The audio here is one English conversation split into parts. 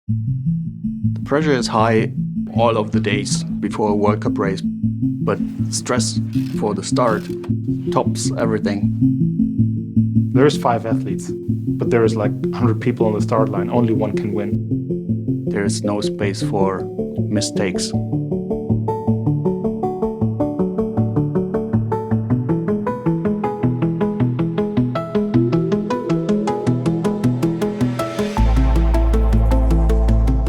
The pressure is high all of the days before a World Cup race, but stress for the start tops everything. There's 5 athletes, but there is like 100 people on the start line. Only one can win. There is no space for mistakes.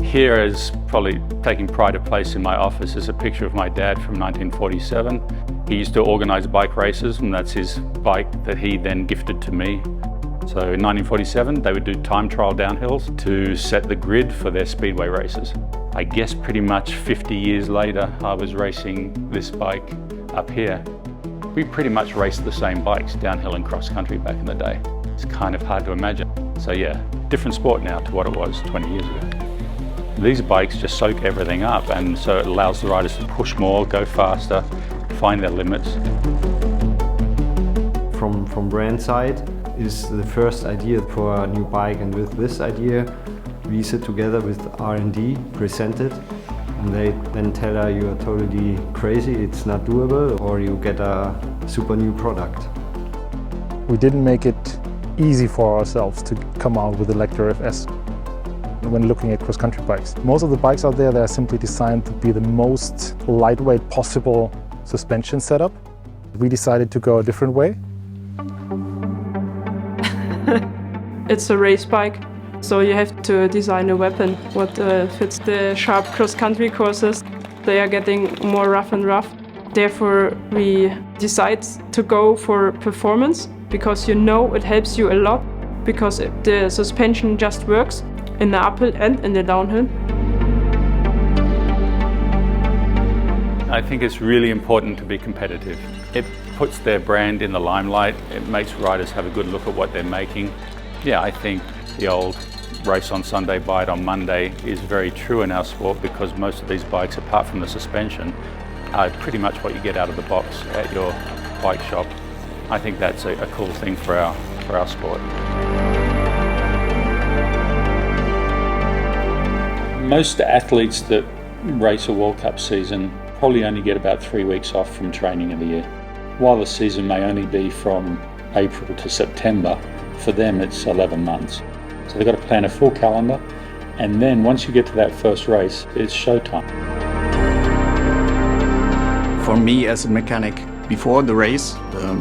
Here is probably taking pride of place in my office is a picture of my dad from 1947. He used to organise bike races, and that's his bike that he then gifted to me. So in 1947, they would do time trial downhills to set the grid for their speedway races. I guess pretty much 50 years later, I was racing this bike up here. We pretty much raced the same bikes, downhill and cross country back in the day. It's kind of hard to imagine. So yeah, different sport now to what it was 20 years ago. These bikes just soak everything up, and so it allows the riders to push more, go faster, find their limits. From brand side is the first idea for a new bike, and with this idea we sit together with R&D, present it, and they then tell her you are totally crazy, it's not doable, or you get a super new product. We didn't make it easy for ourselves to come out with the Lector FS. When looking at cross-country bikes, most of the bikes out there, they are simply designed to be the most lightweight possible suspension setup. We decided to go a different way. It's a race bike, so you have to design a weapon what fits the sharp cross-country courses. They are getting more rough and rough. Therefore, we decide to go for performance, because you know it helps you a lot, because the suspension just works in the uphill and in the downhill. I think it's really important to be competitive. It puts their brand in the limelight. It makes riders have a good look at what they're making. Yeah, I think the old race on Sunday, buy it on Monday is very true in our sport, because most of these bikes, apart from the suspension, are pretty much what you get out of the box at your bike shop. I think that's a cool thing for our sport. Most athletes that race a World Cup season probably only get about 3 weeks off from training in the year. While the season may only be from April to September, for them it's 11 months. So they've got to plan a full calendar, and then once you get to that first race, it's showtime. For me as a mechanic, before the race, the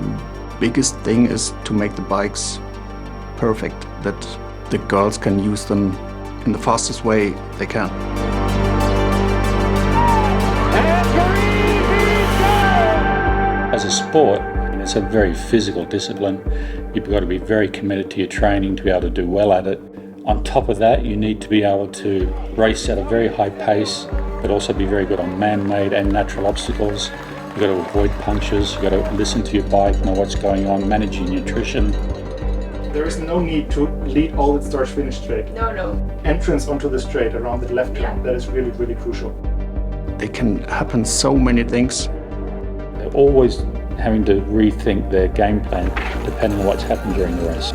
biggest thing is to make the bikes perfect, that the girls can use them in the fastest way they can. As a sport, it's a very physical discipline. You've got to be very committed to your training to be able to do well at it. On top of that, you need to be able to race at a very high pace, but also be very good on man-made and natural obstacles. You've got to avoid punctures, you've got to listen to your bike, know what's going on, manage your nutrition. There is no need to lead all the start-finish straight. No. Entrance onto the straight around the left turn, that is really, really crucial. They can happen so many things. They're always having to rethink their game plan depending on what's happened during the race.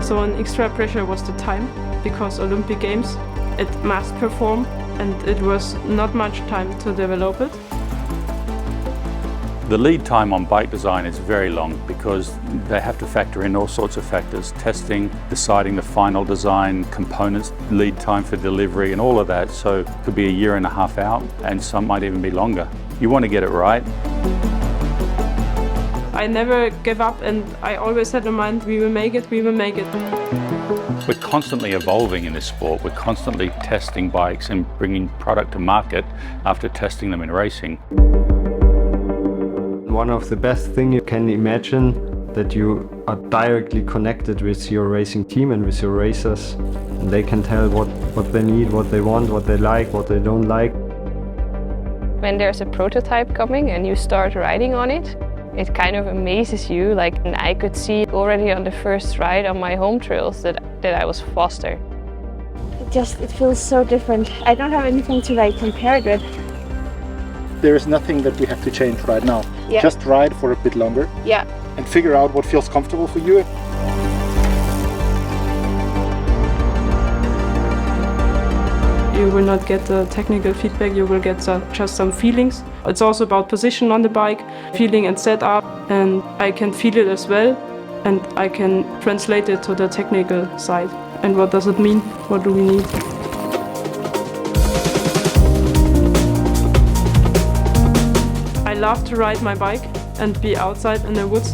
So an extra pressure was the time, because Olympic Games, it must perform, and it was not much time to develop it. The lead time on bike design is very long, because they have to factor in all sorts of factors: testing, deciding the final design, components, lead time for delivery, and all of that. So it could be a year and a half out, and some might even be longer. You want to get it right. I never gave up, and I always had in mind, we will make it, we will make it. We're constantly evolving in this sport. We're constantly testing bikes and bringing product to market after testing them in racing. One of the best things you can imagine, that you are directly connected with your racing team and with your racers. And they can tell what they need, what they want, what they like, what they don't like. When there's a prototype coming and you start riding on it, it kind of amazes you. Like, and I could see already on the first ride on my home trails that I was faster. It feels so different. I don't have anything to compare it with. There is nothing that we have to change right now. Yeah. Just ride for a bit longer. Yeah. And figure out what feels comfortable for you. You will not get the technical feedback, you will get just some feelings. It's also about position on the bike, feeling and setup, and I can feel it as well, and I can translate it to the technical side. And what does it mean? What do we need? I love to ride my bike and be outside in the woods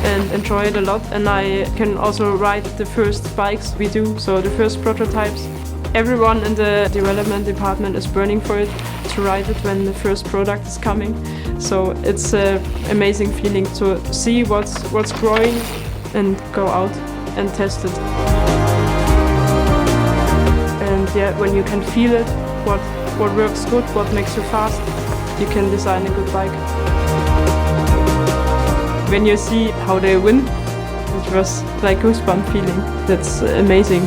and enjoy it a lot. And I can also ride the first bikes we do, so the first prototypes. Everyone in the development department is burning for it, to ride it when the first product is coming. So it's an amazing feeling to see what's growing and go out and test it. And yeah, when you can feel it, what works good, what makes you fast, you can design a good bike. When you see how they win, it was like goosebump feeling. That's amazing.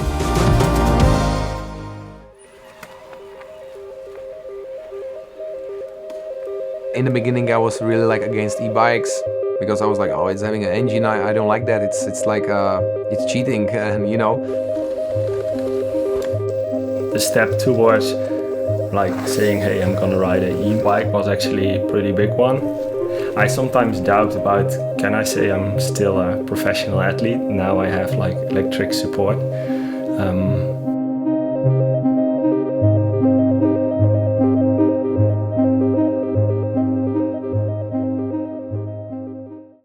In the beginning I was really like against e-bikes because I was like, oh, it's having an engine, I don't like that, it's like it's cheating, and you know. The step towards like saying, hey, I'm gonna ride an e-bike was actually a pretty big one. I sometimes doubt about, can I say I'm still a professional athlete? Now I have like electric support.